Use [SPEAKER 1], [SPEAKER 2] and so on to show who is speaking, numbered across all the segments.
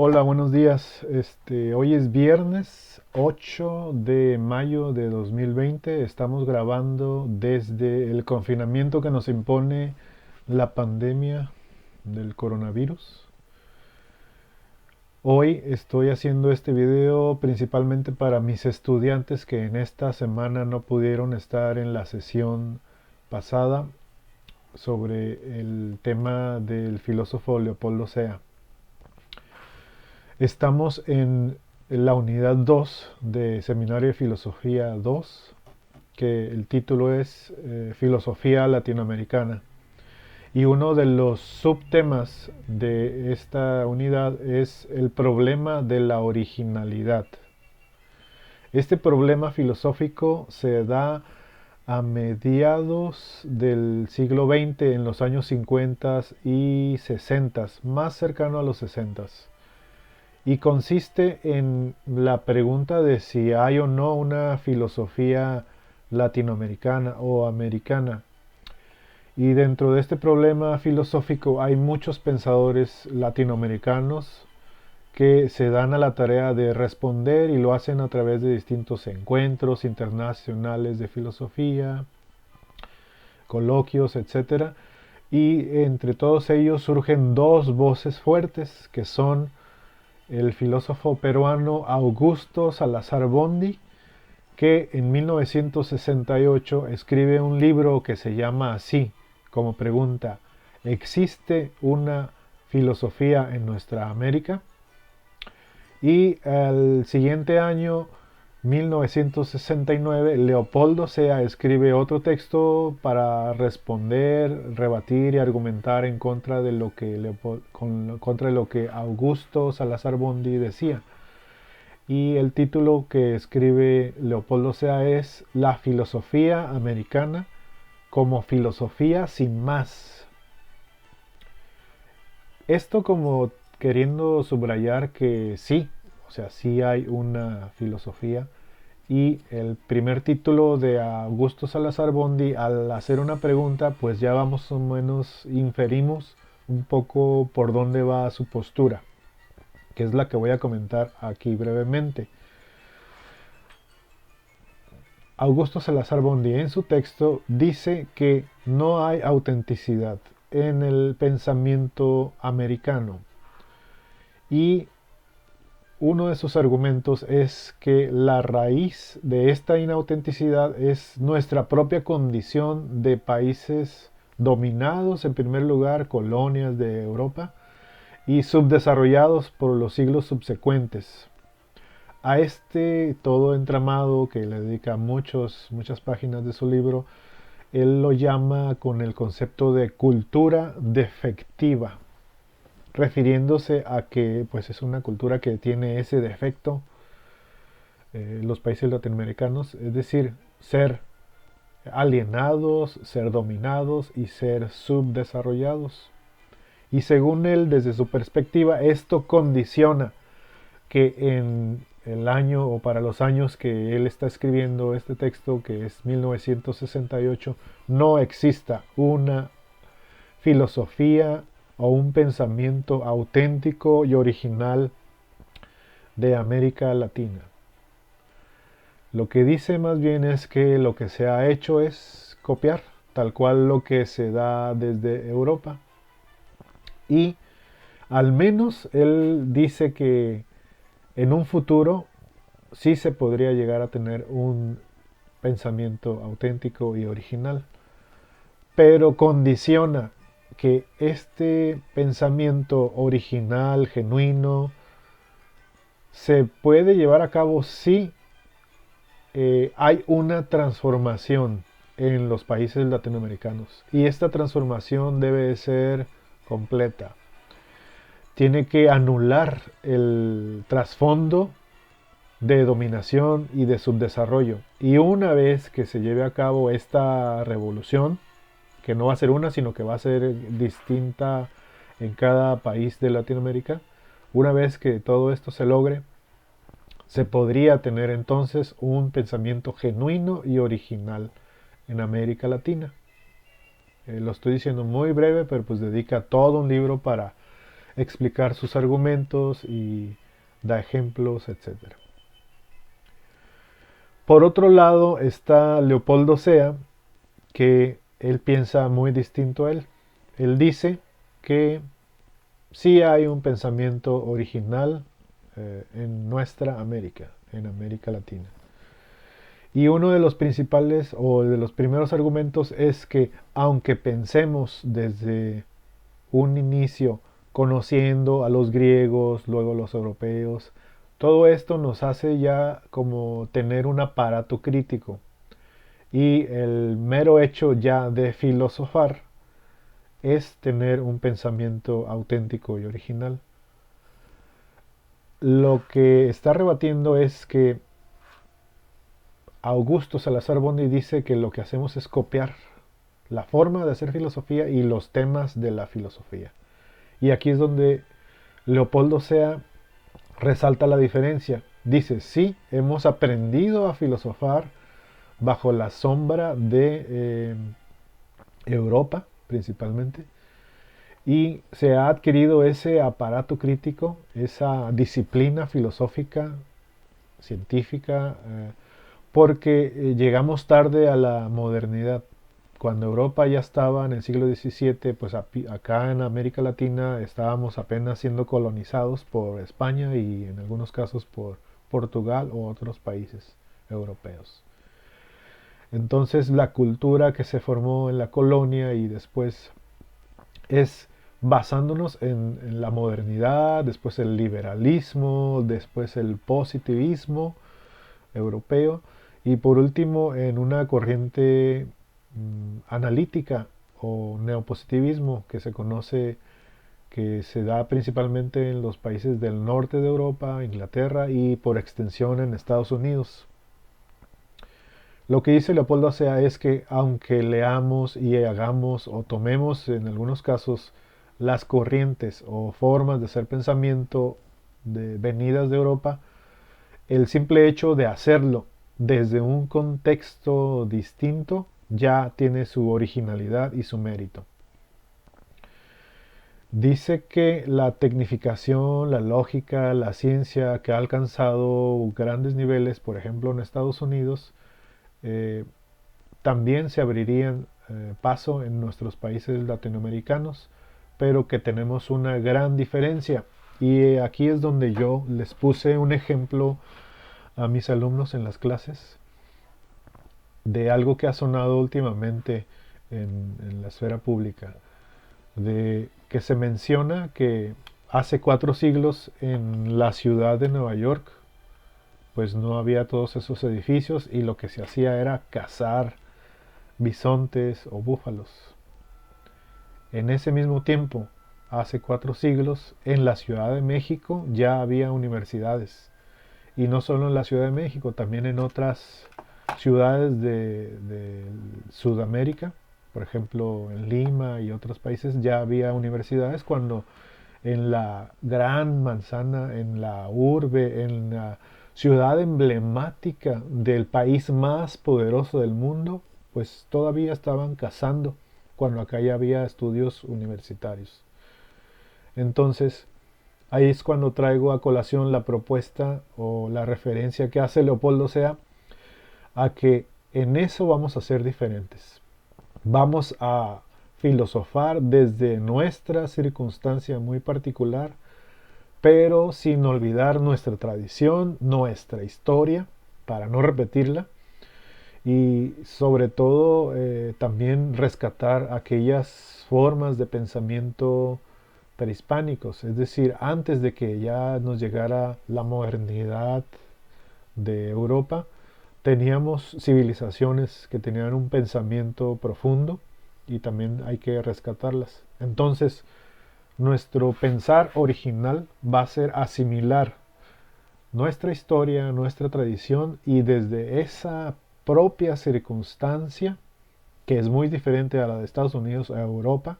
[SPEAKER 1] Hola, buenos días. Hoy es viernes 8 de mayo de 2020. Estamos grabando desde el confinamiento que nos impone la pandemia del coronavirus. Hoy estoy haciendo este video principalmente para mis estudiantes que en esta semana no pudieron estar en la sesión pasada sobre el tema del filósofo Leopoldo Sea. Estamos en la unidad 2 de Seminario de Filosofía 2, que el título es Filosofía Latinoamericana. Y uno de los subtemas de esta unidad es el problema de la originalidad. Este problema filosófico se da a mediados del siglo XX, en los años 50 y 60, más cercano a los 60, y consiste en la pregunta de si hay o no una filosofía latinoamericana o americana. Y dentro de este problema filosófico hay muchos pensadores latinoamericanos que se dan a la tarea de responder y lo hacen a través de distintos encuentros internacionales de filosofía, coloquios, etcétera. Y entre todos ellos surgen dos voces fuertes que son el filósofo peruano Augusto Salazar Bondy, que en 1968 escribe un libro que se llama así, como pregunta: ¿existe una filosofía en nuestra América? Y el siguiente año, 1969, Leopoldo Sea escribe otro texto para responder, rebatir y argumentar en contra de lo que, contra lo que Augusto Salazar Bondy decía. Y el título que escribe Leopoldo Sea es La filosofía americana como filosofía sin más. Esto como queriendo subrayar que sí, o sea, sí hay una filosofía. Y el primer título de Augusto Salazar Bondy, al hacer una pregunta, pues ya vamos o menos inferimos un poco por dónde va su postura, que es la que voy a comentar aquí brevemente. Augusto Salazar Bondy en su texto dice que no hay autenticidad en el pensamiento americano, y uno de sus argumentos es que la raíz de esta inautenticidad es nuestra propia condición de países dominados, en primer lugar, colonias de Europa, y subdesarrollados por los siglos subsecuentes. A este todo entramado, que le dedica muchas páginas de su libro, él lo llama con el concepto de cultura defectiva, refiriéndose a que pues es una cultura que tiene ese defecto, los países latinoamericanos, es decir, ser alienados, ser dominados y ser subdesarrollados. Y según él, desde su perspectiva, esto condiciona que en el año o para los años que él está escribiendo este texto, que es 1968, no exista una filosofía o un pensamiento auténtico y original de América Latina. Lo que dice más bien es que lo que se ha hecho es copiar tal cual lo que se da desde Europa. Y al menos él dice que en un futuro sí se podría llegar a tener un pensamiento auténtico y original, pero condiciona que este pensamiento original, genuino, se puede llevar a cabo si hay una transformación en los países latinoamericanos. Y esta transformación debe ser completa. Tiene que anular el trasfondo de dominación y de subdesarrollo. Y una vez que se lleve a cabo esta revolución, que no va a ser una, sino que va a ser distinta en cada país de Latinoamérica, una vez que todo esto se logre, se podría tener entonces un pensamiento genuino y original en América Latina. Lo estoy diciendo muy breve, pero pues dedica todo un libro para explicar sus argumentos y da ejemplos, etc. Por otro lado está Leopoldo Sea, que él piensa muy distinto a él. Él dice que sí hay un pensamiento original en nuestra América, en América Latina. Y uno de los principales o de los primeros argumentos es que aunque pensemos desde un inicio conociendo a los griegos, luego los europeos, todo esto nos hace ya como tener un aparato crítico. Y el mero hecho ya de filosofar es tener un pensamiento auténtico y original. Lo que está rebatiendo es que Augusto Salazar Bondi dice que lo que hacemos es copiar la forma de hacer filosofía y los temas de la filosofía. Y aquí es donde Leopoldo Sea resalta la diferencia. Dice, sí, hemos aprendido a filosofar bajo la sombra de Europa, principalmente, y se ha adquirido ese aparato crítico, esa disciplina filosófica, científica, porque llegamos tarde a la modernidad. Cuando Europa ya estaba en el siglo XVII, pues acá en América Latina estábamos apenas siendo colonizados por España y en algunos casos por Portugal o otros países europeos. Entonces la cultura que se formó en la colonia y después es basándonos en la modernidad, después el liberalismo, después el positivismo europeo y por último en una corriente analítica o neopositivismo que se conoce, que se da principalmente en los países del norte de Europa, Inglaterra y por extensión en Estados Unidos. Lo que dice Leopoldo Acea es que aunque leamos y hagamos o tomemos en algunos casos las corrientes o formas de hacer pensamiento venidas de Europa, el simple hecho de hacerlo desde un contexto distinto ya tiene su originalidad y su mérito. Dice que la tecnificación, la lógica, la ciencia que ha alcanzado grandes niveles, por ejemplo en Estados Unidos, eh, también se abrirían paso en nuestros países latinoamericanos, pero que tenemos una gran diferencia. Y aquí es donde yo les puse un ejemplo a mis alumnos en las clases de algo que ha sonado últimamente en la esfera pública, de que se menciona que hace 4 siglos en la ciudad de Nueva York pues no había todos esos edificios y lo que se hacía era cazar bisontes o búfalos. En ese mismo tiempo, hace 4 siglos, en la Ciudad de México ya había universidades. Y no solo en la Ciudad de México, también en otras ciudades de Sudamérica, por ejemplo en Lima y otros países ya había universidades cuando en la gran manzana, en la urbe, en la ciudad emblemática del país más poderoso del mundo, pues todavía estaban cazando cuando acá ya había estudios universitarios. Entonces, ahí es cuando traigo a colación la propuesta o la referencia que hace Leopoldo Sea a que en eso vamos a ser diferentes. Vamos a filosofar desde nuestra circunstancia muy particular, pero sin olvidar nuestra tradición, nuestra historia, para no repetirla, y sobre todo también rescatar aquellas formas de pensamiento prehispánicos, es decir, antes de que ya nos llegara la modernidad de Europa, teníamos civilizaciones que tenían un pensamiento profundo y también hay que rescatarlas. Entonces, nuestro pensar original va a ser asimilar nuestra historia, nuestra tradición y desde esa propia circunstancia, que es muy diferente a la de Estados Unidos a Europa,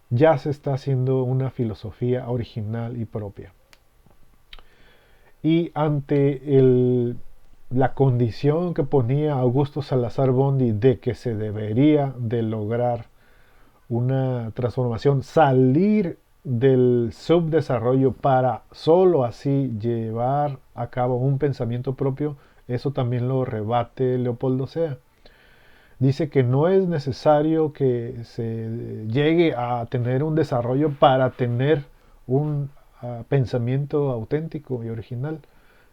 [SPEAKER 1] ya se está haciendo una filosofía original y propia. Y ante la condición que ponía Augusto Salazar Bondi de que se debería de lograr una transformación, salir del subdesarrollo para solo así llevar a cabo un pensamiento propio, eso también lo rebate Leopoldo Sea. Dice que no es necesario que se llegue a tener un desarrollo para tener un pensamiento auténtico y original,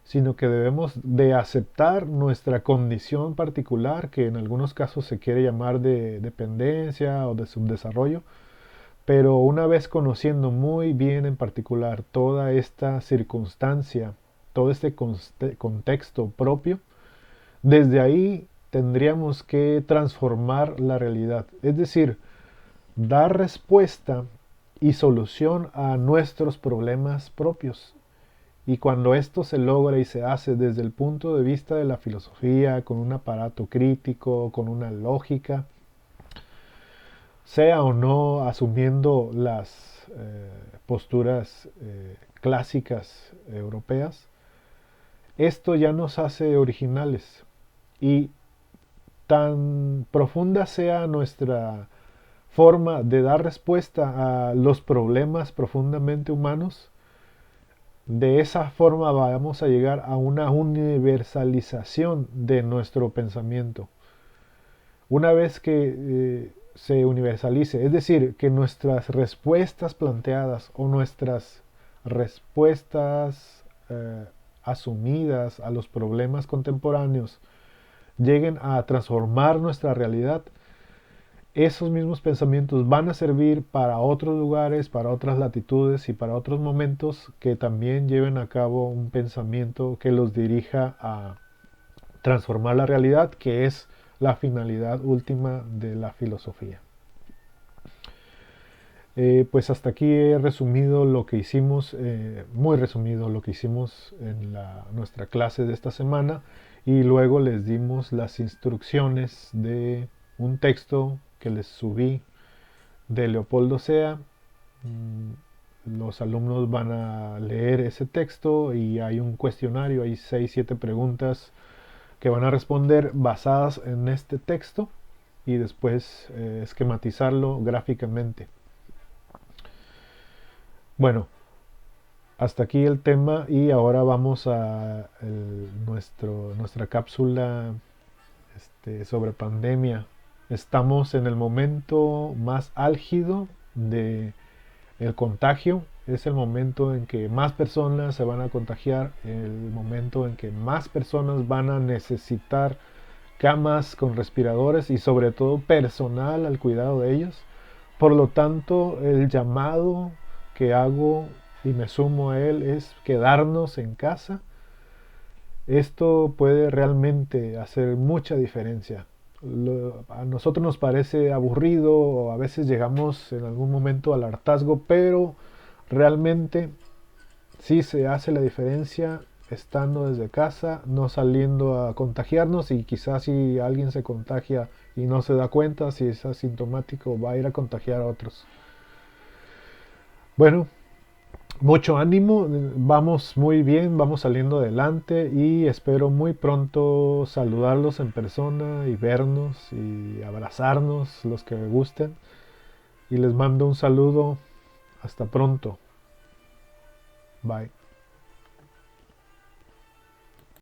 [SPEAKER 1] sino que debemos de aceptar nuestra condición particular, que en algunos casos se quiere llamar de dependencia o de subdesarrollo, pero una vez conociendo muy bien en particular toda esta circunstancia, todo este contexto propio, desde ahí tendríamos que transformar la realidad, es decir, dar respuesta y solución a nuestros problemas propios. Y cuando esto se logra y se hace desde el punto de vista de la filosofía, con un aparato crítico, con una lógica, sea o no asumiendo las posturas clásicas europeas, esto ya nos hace originales. Y tan profunda sea nuestra forma de dar respuesta a los problemas profundamente humanos, de esa forma vamos a llegar a una universalización de nuestro pensamiento. Una vez que se universalice, es decir, que nuestras respuestas planteadas o nuestras respuestas asumidas a los problemas contemporáneos lleguen a transformar nuestra realidad, esos mismos pensamientos van a servir para otros lugares, para otras latitudes y para otros momentos que también lleven a cabo un pensamiento que los dirija a transformar la realidad, que es la finalidad última de la filosofía. Pues hasta aquí he resumido lo que hicimos, muy resumido lo que hicimos en nuestra clase de esta semana, y luego les dimos las instrucciones de un texto que les subí de Leopoldo Sea. Los alumnos van a leer ese texto y hay un cuestionario, hay 6-7 preguntas que van a responder basadas en este texto y después esquematizarlo gráficamente. Bueno, hasta aquí el tema y ahora vamos a nuestra cápsula sobre pandemia. Estamos en el momento más álgido de el contagio. Es el momento en que más personas se van a contagiar, el momento en que más personas van a necesitar camas con respiradores y sobre todo personal al cuidado de ellos. Por lo tanto, el llamado que hago y me sumo a él es quedarnos en casa. Esto puede realmente hacer mucha diferencia. A nosotros nos parece aburrido o a veces llegamos en algún momento al hartazgo, pero realmente sí se hace la diferencia estando desde casa, no saliendo a contagiarnos, y quizás si alguien se contagia y no se da cuenta, si es asintomático, va a ir a contagiar a otros. Bueno, mucho ánimo, vamos muy bien, vamos saliendo adelante y espero muy pronto saludarlos en persona y vernos y abrazarnos los que me gusten. Y les mando un saludo. Hasta pronto. Bye.